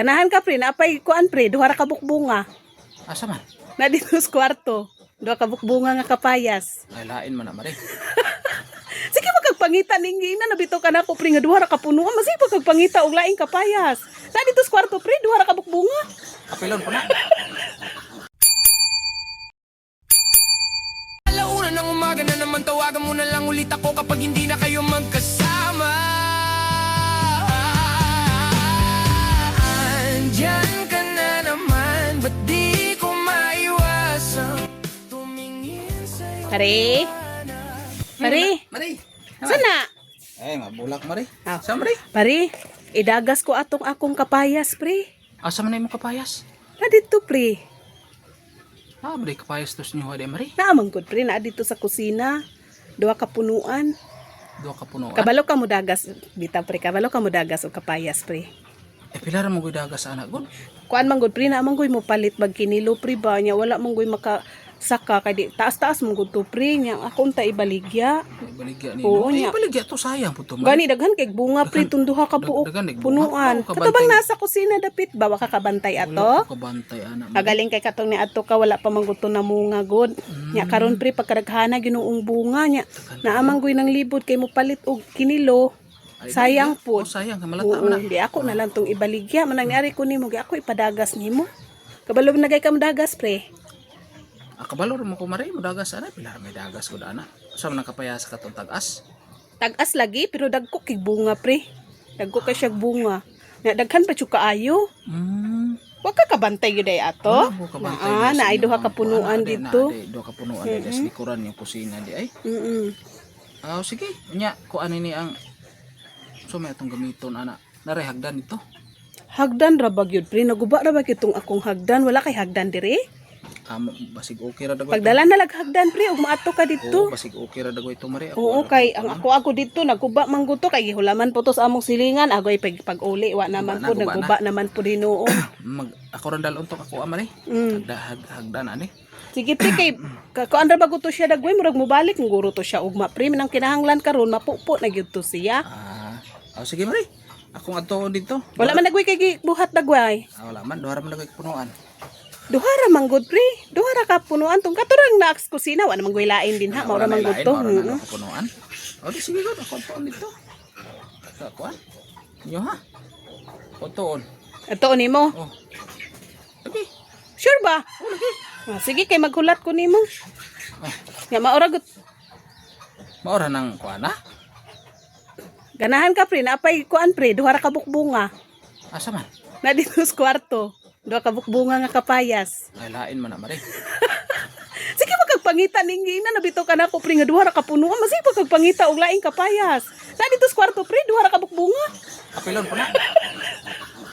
Ganahan ka pre, napay kuan pre, duha ra ka bukbunga. Asa man? Na dito sa kwarto. Duha ka bukbunga nga kapayas. Ay lain man na mare. Sige magkagpangita ning ina nabito ka na ko pre nga duha ra ka punuan, masig pagpangita og laing kapayas. Na dito sa kwarto pre, duha ra ka bukbunga. Apilon pa na. Alauna ng umaga na naman, tawagan mo na lang ulit ako kapag hindi na kayo magkasama. Andyan ka na naman, ba't di ko maiwasang tumingin sa'yo? Pare. Pare. Mare. Sana? Ay mabulak mare. Ah. Sa mare? Pare, idagas ko atong akong kapayas pre. Asa man mo kapayas? Na dito pre. Ah, mare kapayas tos niyo de mare. Naamang good pre na dito sa kusina. Duha ka punuan. Do ka puno. Kabalo ka mo dagas bitaw pre, kabalo ka mo dagas og kapayas pre. Eh pilara mo gud dagas anak gud. Kuan man gud pre na amang goy mo palit bag kinilo pre ba nya wala mong goy maka saka kay di taas-taas mong gud to pre nya akong ta ibaligya. Baligya ni. Oo, Ay nya. baligya to sayang po to. Gani daghan kay bunga pre tunduha ka buok Daghan, buok. punuan. Ako, Katubang kabantay. nasa kusina dapit ba wa ka kabantay Wala ato? ko kabantay anak. Agaling kay katong ni ato ka wala pa mangguto na munga god. Nya karon pre pagkadaghana ginuong bunga nya. Naamang goy nang libod kay mo palit og kinilo. Ay, Sayang baligya. po. Oh, sayang malata Oo, man na. di ako na lang tong ibaligya. Manang niari ko nimo, gi ako ipadagas nimo. Kabalo na gay ka dagas pre. Akabalor mo ko mare mo dagas ana pilara may dagas gud ana. Sa man kapayas ka tong tagas. Tag-as lagi pero dagko kay bunga pre. Dagko kay siya bunga. Nya daghan pa jud kaayo. Wa ka kabantay gyud ay ato. Wala ko kabantay. Na ay duha ka punuan dito. Duha ka punuan dito sa likuran yung kusina di ay. Ah, sige. Nya ko ano ni ang so may atong gamiton ana. Naray hagdan ito. Hagdan ra ba gyud pre? Naguba ra ba kitong akong hagdan? Wala kay hagdan dire? Basig okay ra dagoy. Pagdala na lag hagdan pre ug maato ka Oo, dito. basig okay ra dagoy ito mare. Oo kay ang ako dito naguba man gud to kay gihulaman po to sa among silingan agoy pag-uli wa naman po Guba na. naguba naman po dinoo. Ako ran dalon to ako amare. Hagdan ani. Sige pre kay kuan ra ba gud to siya dagway murag mobalik nguro to siya ugma pre nang kinahanglan karon mapupo na gyud to siya. Sige mare. Akong atoon dito. Wala man dagway kay buhat dagway. Wala man duha ra man dagoy punuan. Duha ra man gud pre. Duha ra ka punuan tong katurang naaks kusina wa namang lain din ha. Mao ra man gud to. Punuan. O di sige gud ako atoon dito. Sa kuan. Nyo ha. Otoon. Ato nimo. Oh. Okay. Sure ba? Sige kay maghulat ko nimo. Nga maora gud. Maora nang kuan ha. Ganahan ka pre, napay kuan pre, duha ra ka bukbunga. Asa man? Na dito sa kwarto. Duha ka bukbunga nga kapayas. Ay lain man na mare. Sige magkagpangita ning ina nabito ka na ko pre nga duha ra ka punuan, masig pagpangita og laing kapayas. Na dito sa kwarto pre, duha ra ka bukbunga. Apilon pa na.